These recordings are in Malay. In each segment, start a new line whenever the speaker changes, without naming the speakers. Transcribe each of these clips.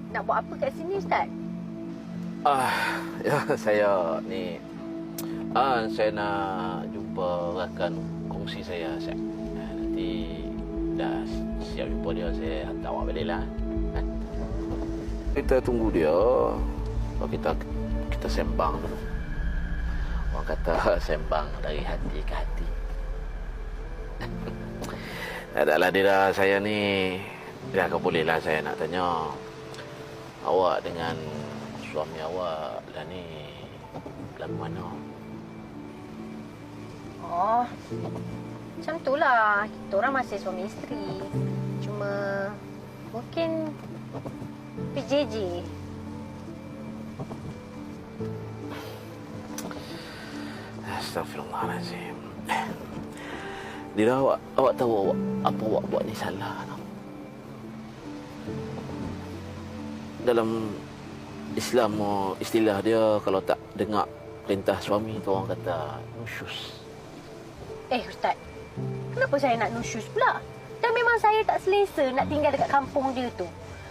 nak buat apa kat sini, Ustaz?
Ya, saya ni saya nak jumpa rakan kongsi saya, Ustaz. Nanti dah siap jumpa dia, saya hantar awak balik lah. Kita tunggu dia. Kita sembang dulu. Orang kata sembang dari hati ke hati. Taklah dia, saya ni dah bolehlah saya nak tanya. Awak dengan suami awak lah ni lagu mana?
Oh, macam itulah. Kita orang masih suami isteri. Cuma mungkin PJJ.
Astaghfirullahalazim. Dira, awak tahu apa awak buat ni salah tak? Dalam Islam, istilah dia kalau tak dengar perintah suami tu orang kata nusyus.
Ustaz, kenapa saya nak nusyus pula? Dan memang saya tak selesa nak tinggal dekat kampung dia tu.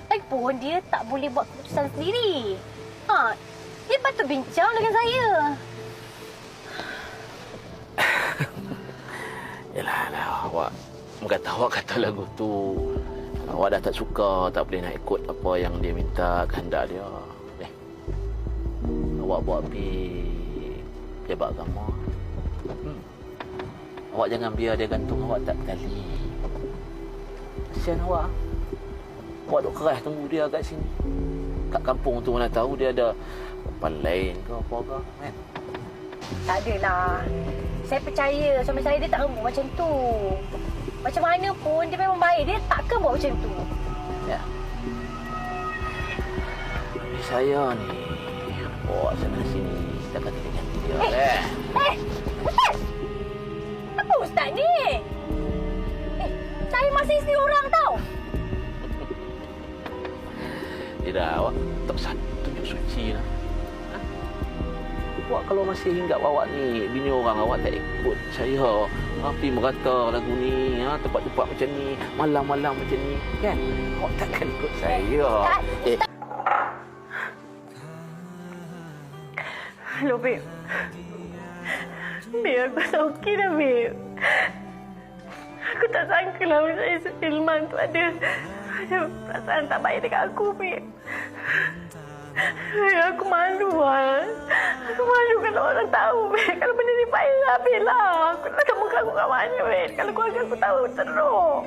Lagipun dia tak boleh buat keputusan sendiri. Dia patut bincang dengan saya.
Yalah, awak kata lagu tu. Awak dah tak suka, tak boleh nak ikut apa yang dia minta, kehendak dia. Awak buat pergi pejabat agama. Awak jangan biar dia gantung awak tak kali. Kesian awak. Awak duk keras tunggu dia kat sini. Kat kampung tu mana tahu dia ada perempuan lain ke apa ke, kan?
Tak adalah. Saya percaya suami saya dia tak rembuk macam tu. Macam mana pun dia memang baik. Dia takkan buat macam tu.
Ya. Tapi saya ni bawa sana sini tak kata dengan dia.
Ustaz! Apa Ustaz ni? Saya masih isteri orang tau.
Tidak, awak tak usah tunjuk suci lah. Awak kalau masih hinggap awak ni bini orang, awak tak ikut saya. Api merata lagu ni, tempat-tempat macam ni, malam-malam macam ni, kan? Awak takkan ikut saya.
Hello, babe. Babe, aku rasa okey dah, babe. Aku tak sangka lah saya Ilman tu ada perasaan tak baik dekat aku, babe. Aku malu lah. Aku malu kalau orang tahu, babe. Kalau benda ni baik, habis lah. Aku nak muka aku kat mana, babe. Kalau keluarga aku tahu, teruk.